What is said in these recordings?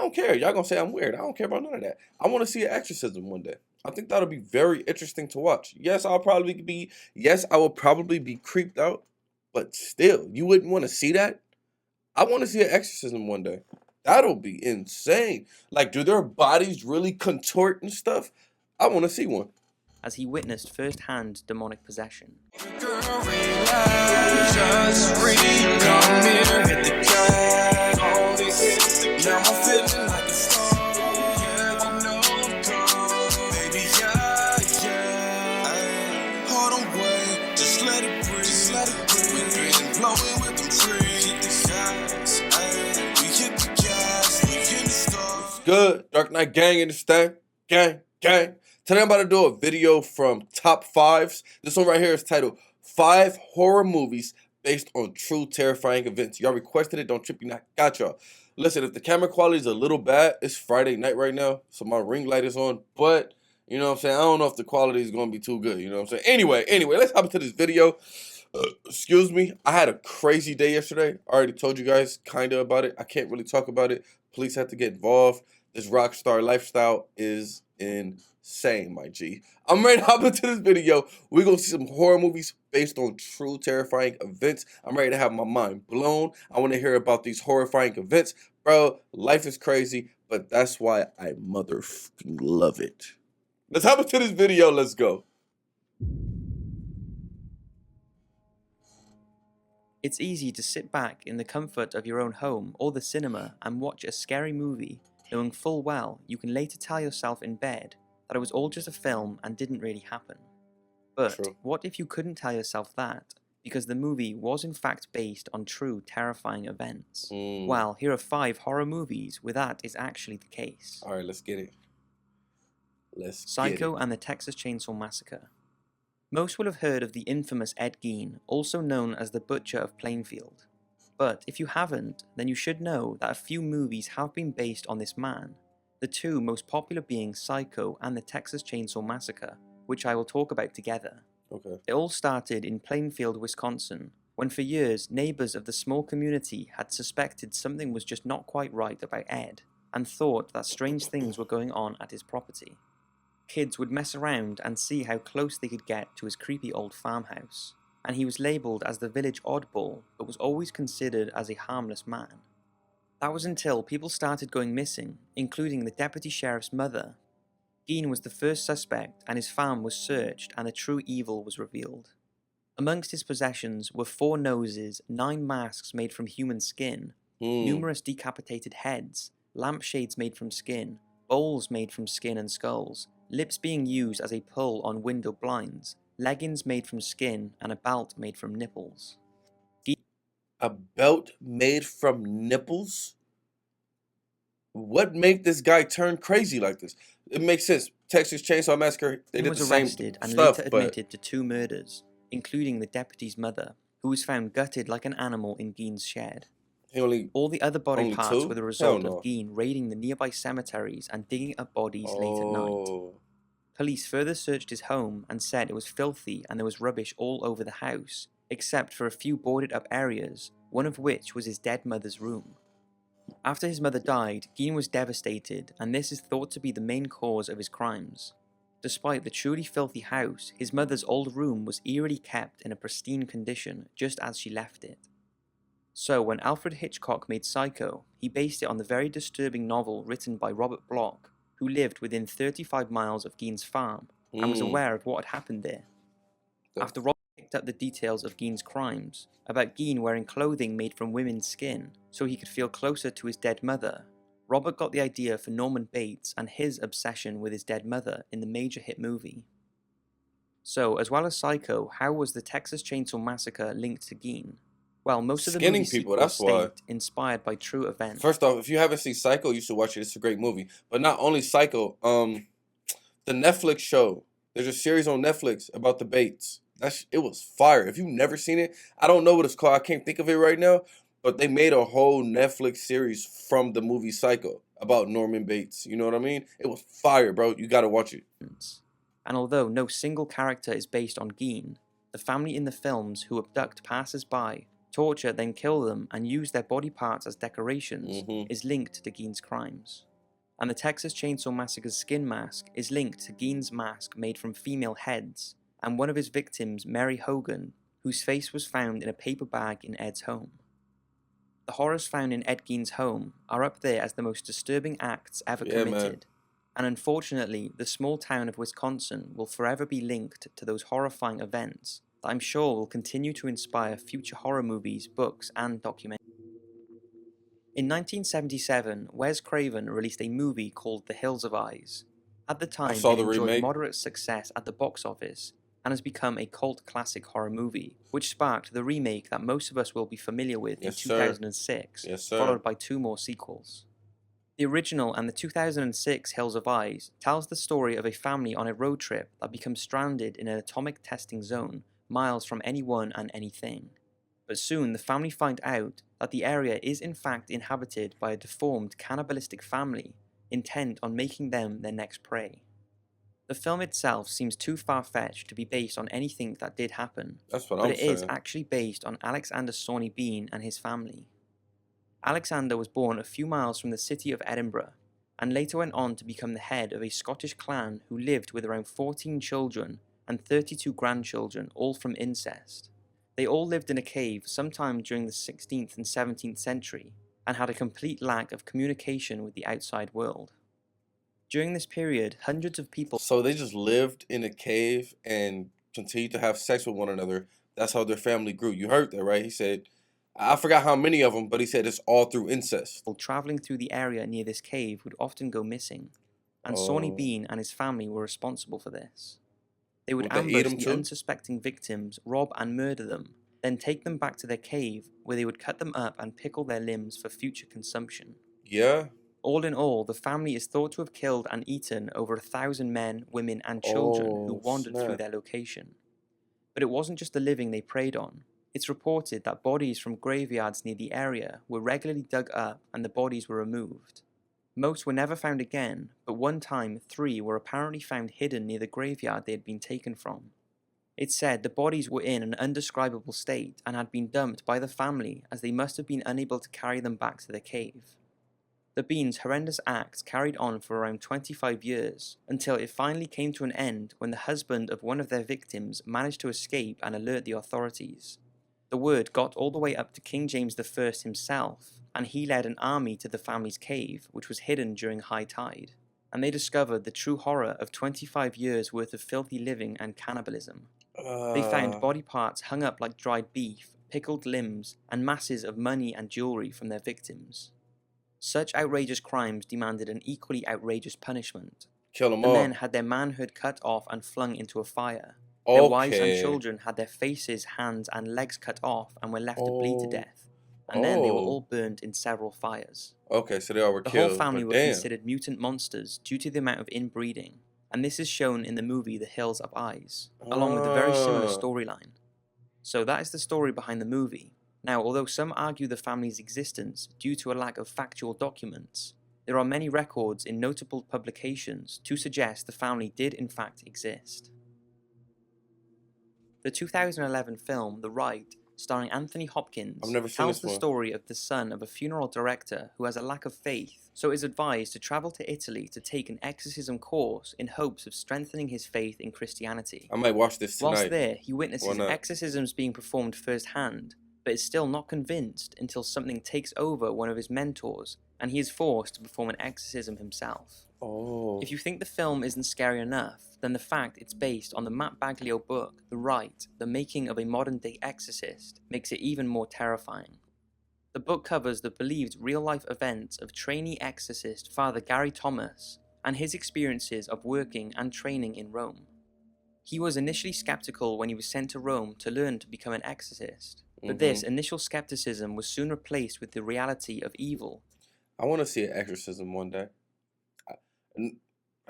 don't care. Y'all gonna say I'm weird. I don't care about none of that. I want to see an exorcism one day. I think that'll be very interesting to watch. Yes, I will probably be creeped out, but still, you wouldn't want to see that. I want to see an exorcism one day. That'll be insane. Like, do their bodies really contort and stuff? I want to see one. as he witnessed first-hand demonic possession. Good. Dark Knight gang in this thing. Gang, gang. Today I'm about to do a video from top fives. This one right here is titled 5 Horror Movies Based on True Terrifying Events. Y'all requested it. Don't trip you not. Got y'all. Listen, if the camera quality is a little bad, it's Friday night right now, so my ring light is on. But, you know what I'm saying? I don't know if the quality is going to be too good. You know what I'm saying? Anyway, let's hop into this video. Excuse me. I had a crazy day yesterday. I already told you guys kind of about it. I can't really talk about it. Police had to get involved. This rock star lifestyle is insane, my G. I'm ready to hop into this video. We're going to see some horror movies based on true terrifying events. I'm ready to have my mind blown. I want to hear about these horrifying events. Bro, life is crazy, but that's why I motherfucking love it. Let's hop into this video. Let's go. It's easy to sit back in the comfort of your own home or the cinema and watch a scary movie, knowing full well you can later tell yourself in bed that it was all just a film and didn't really happen. But True. what if you couldn't tell yourself that, because the movie was in fact based on true terrifying events? Well, here are 5 horror movies where that is actually the case. All right, let's get it. Psycho and the Texas Chainsaw Massacre. Most will have heard of the infamous Ed Gein, also known as the Butcher of Plainfield. But if you haven't, then you should know that a few movies have been based on this man, the 2 most popular being Psycho and the Texas Chainsaw Massacre, which I will talk about together. Okay. It all started in Plainfield, Wisconsin, when for years neighbors of the small community had suspected something was just not quite right about Ed, and thought that strange things were going on at his property. Kids would mess around and see how close they could get to his creepy old farmhouse, and he was labelled as the village oddball, but was always considered as a harmless man. That was until people started going missing, including the deputy sheriff's mother. Gein was the first suspect, and his farm was searched, and the true evil was revealed. Amongst his possessions were 4 noses, 9 masks made from human skin, numerous decapitated heads, lampshades made from skin, bowls made from skin and skulls, lips being used as a pull on window blinds, leggings made from skin, and a belt made from nipples. A belt made from nipples? What made this guy turn crazy like this? It makes sense. Texas Chainsaw Massacre, they did was the same arrested and stuff, later but admitted to 2 murders, including the deputy's mother, who was found gutted like an animal in Gein's shed. All the other body parts 2? were the result Hell no. of Gein raiding the nearby cemeteries and digging up bodies late at night. Police further searched his home and said it was filthy and there was rubbish all over the house, except for a few boarded up areas, one of which was his dead mother's room. After his mother died, Gein was devastated, and this is thought to be the main cause of his crimes. Despite the truly filthy house, his mother's old room was eerily kept in a pristine condition, just as she left it. So when Alfred Hitchcock made Psycho, he based it on the very disturbing novel written by Robert Bloch, who lived within 35 miles of Gein's farm, and was aware of what had happened there. After Robert picked up the details of Gein's crimes, about Gein wearing clothing made from women's skin so he could feel closer to his dead mother, Robert got the idea for Norman Bates and his obsession with his dead mother in the major hit movie. So, as well as Psycho, how was the Texas Chainsaw Massacre linked to Gein? Well, most of the movie sequels state inspired by true events. First off, if you haven't seen Psycho, you should watch it. It's a great movie. But not only Psycho, the Netflix show. There's a series on Netflix about the Bates. It was fire. If you've never seen it, I don't know what it's called. I can't think of it right now. But they made a whole Netflix series from the movie Psycho about Norman Bates. You know what I mean? It was fire, bro. You gotta watch it. And although no single character is based on Gein, the family in the films who abduct passers-by torture, then kill them, and use their body parts as decorations Mhm. is linked to Gein's crimes. And the Texas Chainsaw Massacre's skin mask is linked to Gein's mask made from female heads, and one of his victims, Mary Hogan, whose face was found in a paper bag in Ed's home. The horrors found in Ed Gein's home are up there as the most disturbing acts ever Yeah, man. committed, and unfortunately, the small town of Wisconsin will forever be linked to those horrifying events that I'm sure will continue to inspire future horror movies, books, and documentaries. In 1977, Wes Craven released a movie called The Hills of Eyes. At the time, saw it the enjoyed remake. moderate success at the box office and has become a cult classic horror movie, which sparked the remake that most of us will be familiar with Yes, in sir. 2006, Yes, sir. followed by 2 more sequels. The original and the 2006 Hills of Eyes tells the story of a family on a road trip that becomes stranded in an atomic testing zone miles from anyone and anything. But soon the family find out that the area is in fact inhabited by a deformed cannibalistic family intent on making them their next prey. The film itself seems too far-fetched to be based on anything that did happen, That's what but I'm it is saying. actually based on Alexander Sawney Bean and his family. Alexander was born a few miles from the city of Edinburgh, and later went on to become the head of a Scottish clan who lived with around 14 children and 32 grandchildren, all from incest. They all lived in a cave sometime during the 16th and 17th century, and had a complete lack of communication with the outside world. During this period, hundreds of people So they just lived in a cave and continued to have sex with one another. That's how their family grew. You heard that, right? He said, I forgot how many of them, but he said it's all through incest. traveling through the area near this cave would often go missing, and Sawney Oh. Bean and his family were responsible for this. They would Would they eat ambush 'em the too? unsuspecting victims, rob and murder them, then take them back to their cave where they would cut them up and pickle their limbs for future consumption. Yeah. All in all, the family is thought to have killed and eaten over 1,000 men, women, and children who Oh, wandered through snap. their location. But it wasn't just the living they preyed on. It's reported that bodies from graveyards near the area were regularly dug up and the bodies were removed. Most were never found again, but one time 3 were apparently found hidden near the graveyard they had been taken from. It's said the bodies were in an undescribable state and had been dumped by the family as they must have been unable to carry them back to the cave. The Beans' horrendous acts carried on for around 25 years, until it finally came to an end when the husband of one of their victims managed to escape and alert the authorities. The word got all the way up to King James I himself, and he led an army to the family's cave, which was hidden during high tide, and they discovered the true horror of 25 years worth of filthy living and cannibalism. They found body parts hung up like dried beef, pickled limbs, and masses of money and jewelry from their victims. Such outrageous crimes demanded an equally outrageous punishment. Kill them The all. men had their manhood cut off and flung into a fire. Their wives and Okay. children had their faces, hands, and legs cut off and were left to bleed to Oh. death. And then they were Oh. all burnt in several fires. Okay, so they all were The killed. whole family but were damn. considered mutant monsters due to the amount of inbreeding, and this is shown in the movie The Hills of Eyes, along with a very similar Ah. storyline. So that is the story behind the movie. Now, although some argue the family's existence due to a lack of factual documents, there are many records in notable publications to suggest the family did in fact exist. The 2011 film The Rite, starring Anthony Hopkins, I've never seen tells this the one. story of the son of a funeral director who has a lack of faith, so is advised to travel to Italy to take an exorcism course in hopes of strengthening his faith in Christianity. I might watch this tonight. Whilst there, he Why witnesses not? exorcisms being performed firsthand, but is still not convinced until something takes over one of his mentors and he is forced to perform an exorcism himself. Oh. If you think the film isn't scary enough, then the fact it's based on the Matt Baglio book, The Rite, The Making of a Modern-Day Exorcist, makes it even more terrifying. The book covers the believed real-life events of trainee exorcist Father Gary Thomas and his experiences of working and training in Rome. He was initially skeptical when he was sent to Rome to learn to become an exorcist, but this initial skepticism was soon replaced with the reality of evil. I want to see an exorcism one day. I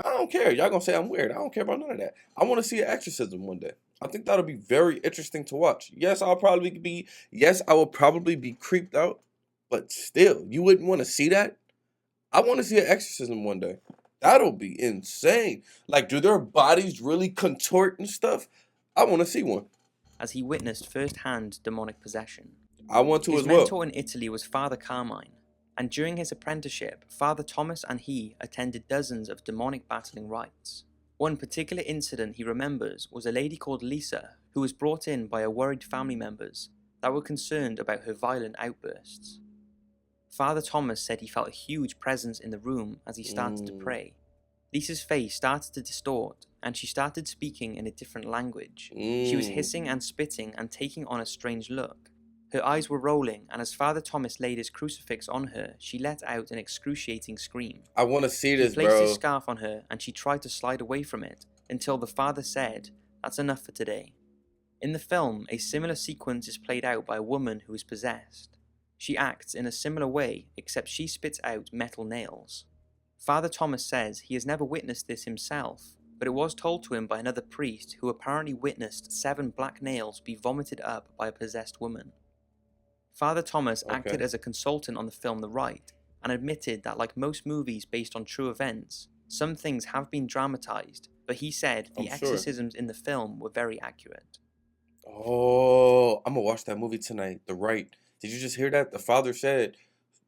don't care. Y'all gonna say I'm weird. I don't care about none of that. I want to see an exorcism one day. I think that'll be very interesting to watch. Yes, I will probably be creeped out, but still, you wouldn't want to see that. I want to see an exorcism one day. That'll be insane. Like, do their bodies really contort and stuff? I want to see one. As he witnessed first-hand demonic possession. I want to His as well. mentor in Italy was Father Carmine, and during his apprenticeship, Father Thomas and he attended dozens of demonic battling rites. One particular incident he remembers was a lady called Lisa who was brought in by her worried family members that were concerned about her violent outbursts. Father Thomas said he felt a huge presence in the room as he started to pray. Lisa's face started to distort, and she started speaking in a different language. She was hissing and spitting and taking on a strange look. Her eyes were rolling, and as Father Thomas laid his crucifix on her, she let out an excruciating scream. I want to see this, He placed bro. his scarf on her, and she tried to slide away from it, until the father said, "That's enough for today." In the film, a similar sequence is played out by a woman who is possessed. She acts in a similar way, except she spits out metal nails. Father Thomas says he has never witnessed this himself, but it was told to him by another priest who apparently witnessed 7 black nails be vomited up by a possessed woman. Father Thomas acted as a consultant on the film The Rite, and admitted that like most movies based on true events, some things have been dramatized, but he said the exorcisms in the film were very accurate. Oh, I'm gonna watch that movie tonight, The Rite. Did you just hear that? The father said,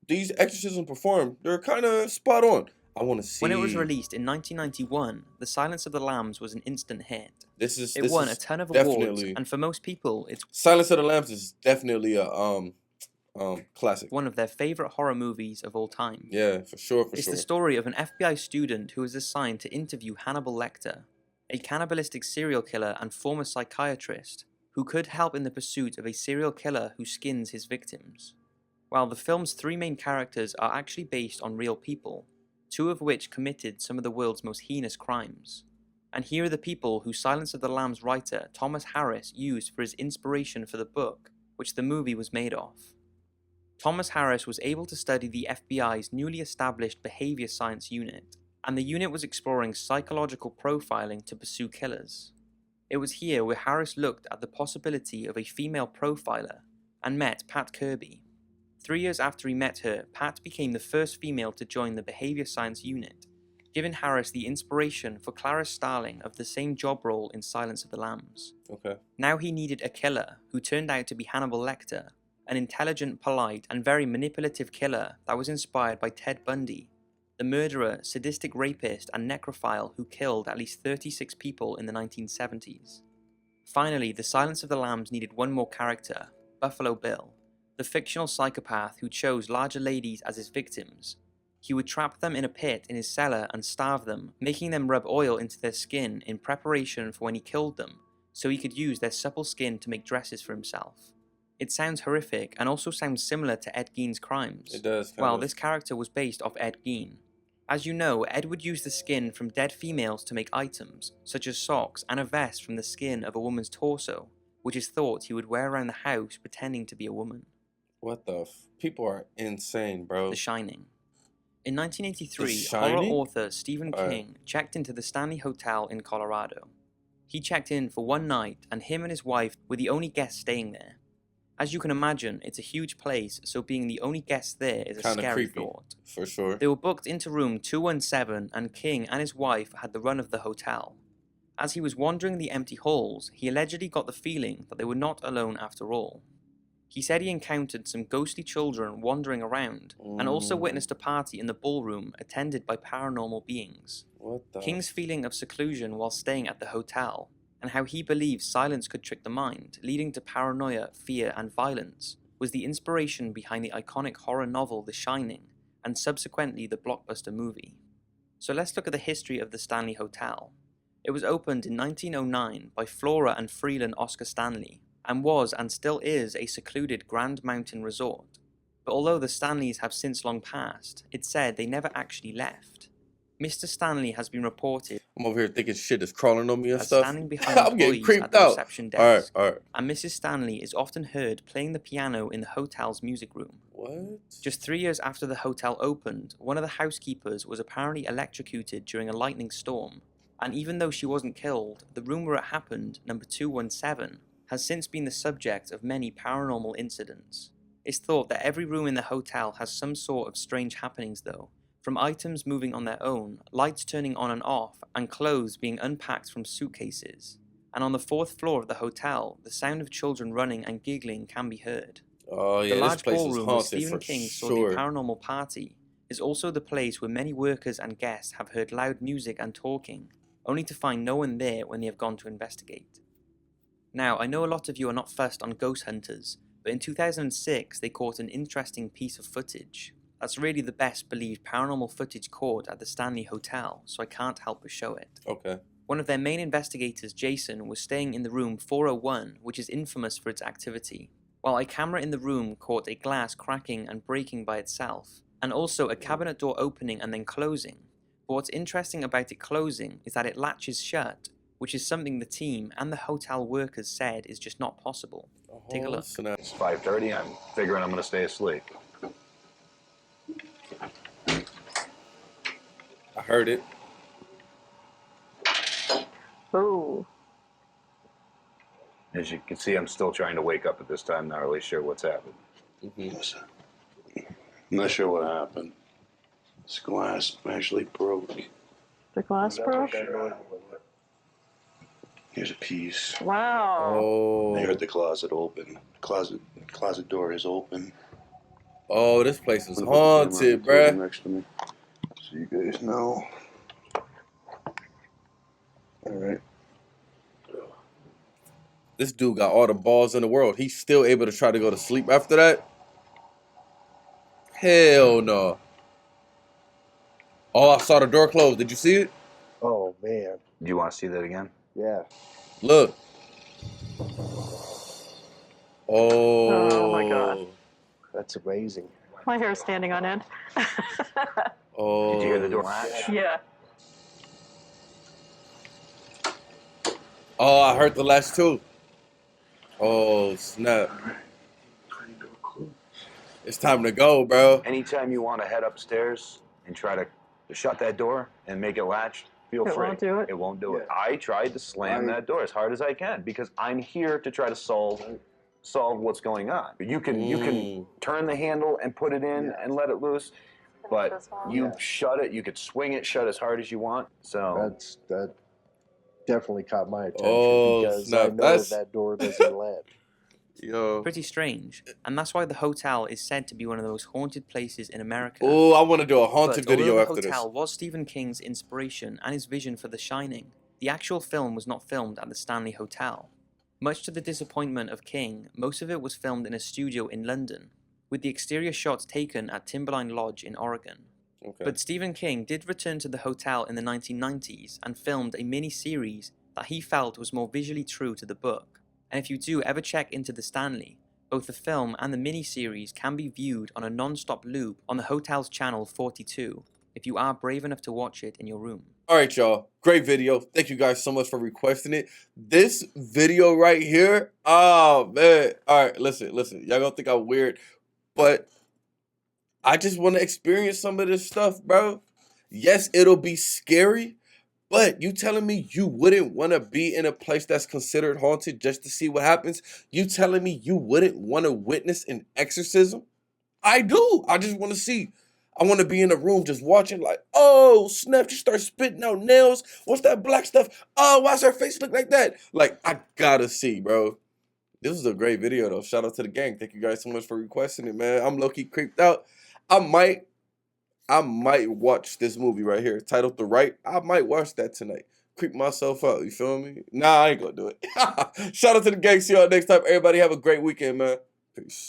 these exorcisms performed, they're kind of spot on. I want to see. When it was released in 1991, The Silence of the Lambs was an instant hit. It won a ton of awards, and for most people, it's Silence of the Lambs is definitely a classic. One of their favorite horror movies of all time. Yeah, for sure, It's the story of an FBI student who is assigned to interview Hannibal Lecter, a cannibalistic serial killer and former psychiatrist who could help in the pursuit of a serial killer who skins his victims. While the film's 3 main characters are actually based on real people, 2 of which committed some of the world's most heinous crimes. And here are the people who Silence of the Lambs writer Thomas Harris used for his inspiration for the book, which the movie was made of. Thomas Harris was able to study the FBI's newly established behavior science unit, and the unit was exploring psychological profiling to pursue killers. It was here where Harris looked at the possibility of a female profiler and met Pat Kirby. 3 years after he met her, Pat became the first female to join the behavior science unit, giving Harris the inspiration for Clarice Starling of the same job role in Silence of the Lambs. Now he needed a killer who turned out to be Hannibal Lecter, an intelligent, polite, and very manipulative killer that was inspired by Ted Bundy, the murderer, sadistic rapist, and necrophile who killed at least 36 people in the 1970s. Finally, the Silence of the Lambs needed one more character, Buffalo Bill, the fictional psychopath who chose larger ladies as his victims. He would trap them in a pit in his cellar and starve them, making them rub oil into their skin in preparation for when he killed them, so he could use their supple skin to make dresses for himself. It sounds horrific and also sounds similar to Ed Gein's crimes. It does. Well, this character was based off Ed Gein. As you know, Ed would use the skin from dead females to make items, such as socks and a vest from the skin of a woman's torso, which is thought he would wear around the house pretending to be a woman. What the People are insane, bro. The Shining. In 1983, horror author Stephen King checked into the Stanley Hotel in Colorado. He checked in for one night, and him and his wife were the only guests staying there. As you can imagine, it's a huge place, so being the only guest there is a scary thought. For sure. They were booked into room 217, and King and his wife had the run of the hotel. As he was wandering the empty halls, he allegedly got the feeling that they were not alone after all. He said he encountered some ghostly children wandering around, and also witnessed a party in the ballroom attended by paranormal beings. King's feeling of seclusion while staying at the hotel, and how he believed silence could trick the mind, leading to paranoia, fear, and violence, was the inspiration behind the iconic horror novel The Shining, and subsequently the blockbuster movie. So let's look at the history of the Stanley Hotel. It was opened in 1909 by Flora and Freeland Oscar Stanley, and was and still is a secluded Grand Mountain resort. But although the Stanleys have since long passed, it's said they never actually left. Mr. Stanley has been reported. I'm over here thinking shit is crawling on me and stuff. Standing behind I'm getting creeped at the out. Reception desk. All right. And Mrs. Stanley is often heard playing the piano in the hotel's music room. What? Just 3 years after the hotel opened, one of the housekeepers was apparently electrocuted during a lightning storm. And even though she wasn't killed, the room where it happened, number 217, has since been the subject of many paranormal incidents. It's thought that every room in the hotel has some sort of strange happenings though, from items moving on their own, lights turning on and off, and clothes being unpacked from suitcases. And on the 4th floor of the hotel, the sound of children running and giggling can be heard. Oh The yeah, this large place is ballroom where haunted Stephen for King saw the sure. paranormal party is also the place where many workers and guests have heard loud music and talking, only to find no one there when they have gone to investigate. Now, I know a lot of you are not fussed on ghost hunters, but in 2006 they caught an interesting piece of footage. That's really the best believed paranormal footage caught at the Stanley Hotel, so I can't help but show it. Okay. One of their main investigators, Jason, was staying in the room 401, which is infamous for its activity, while a camera in the room caught a glass cracking and breaking by itself, and also a cabinet door opening and then closing. But what's interesting about it closing is that it latches shut, which is something the team and the hotel workers said is just not possible. Take a look. Snap. It's 5:30. I'm figuring I'm going to stay asleep. I heard it. Oh. As you can see, I'm still trying to wake up at this time. Not really sure what's happened. Listen, I'm not sure what happened. This glass actually broke. The glass broke? Here's a piece. Wow. Oh. I heard the closet open. Closet door is open. Oh, this place is I'm gonna put the camera on haunted, the table bruh. next to me, so you guys know. All right. This dude got all the balls in the world. He's still able to try to go to sleep after that? Hell no. Oh, I saw the door close. Did you see it? Oh man, Do you want to see that again? yeah. Look. Oh. Oh my God. That's amazing. My hair is standing on end. Oh. Did you hear the door latch? Yeah. Oh, I heard the last two. Oh, snap. It's time to go, bro. Anytime you want to head upstairs and try to shut that door and make it latch, feel It free. won't do it? It won't do it. Yeah. I tried to slam that door as hard as I can because I'm here to try to solve what's going on. You can turn the handle and put it in Yeah. and let it loose, but you Yeah. shut it. You could swing it shut as hard as you want. So That definitely caught my attention Oh, because snap. I know That's- that door doesn't latch. Yo. Pretty strange, and that's why the hotel is said to be one of the most haunted places in America. Oh, I want to do a haunted But video although after the this. hotel was Stephen King's inspiration and his vision for The Shining, the actual film was not filmed at the Stanley Hotel. Much to the disappointment of King, most of it was filmed in a studio in London, with the exterior shots taken at Timberline Lodge in Oregon. Okay. But Stephen King did return to the hotel in the 1990s and filmed a mini-series that he felt was more visually true to the book. And if you do ever check into the Stanley, both the film and the mini-series can be viewed on a non-stop loop on the hotel's channel 42, if you are brave enough to watch it in your room. All right, y'all. Great video. Thank you guys so much for requesting it. This video right here, oh, man. All right, listen. Y'all gonna think I'm weird, but I just want to experience some of this stuff, bro. Yes, it'll be scary, but you telling me you wouldn't want to be in a place that's considered haunted just to see what happens? You telling me you wouldn't want to witness an exorcism? I do. I just want to see. I want to be in a room just watching like, oh, snap, she starts spitting out nails. What's that black stuff? Oh, why's her face look like that? Like, I gotta see, bro. This was a great video, though. Shout out to the gang. Thank you guys so much for requesting it, man. I'm low-key creeped out. I might watch this movie right here, titled The Right. I might watch that tonight. Creep myself out, you feel me? Nah, I ain't gonna do it. Shout out to the gang. See y'all next time. Everybody have a great weekend, man. Peace.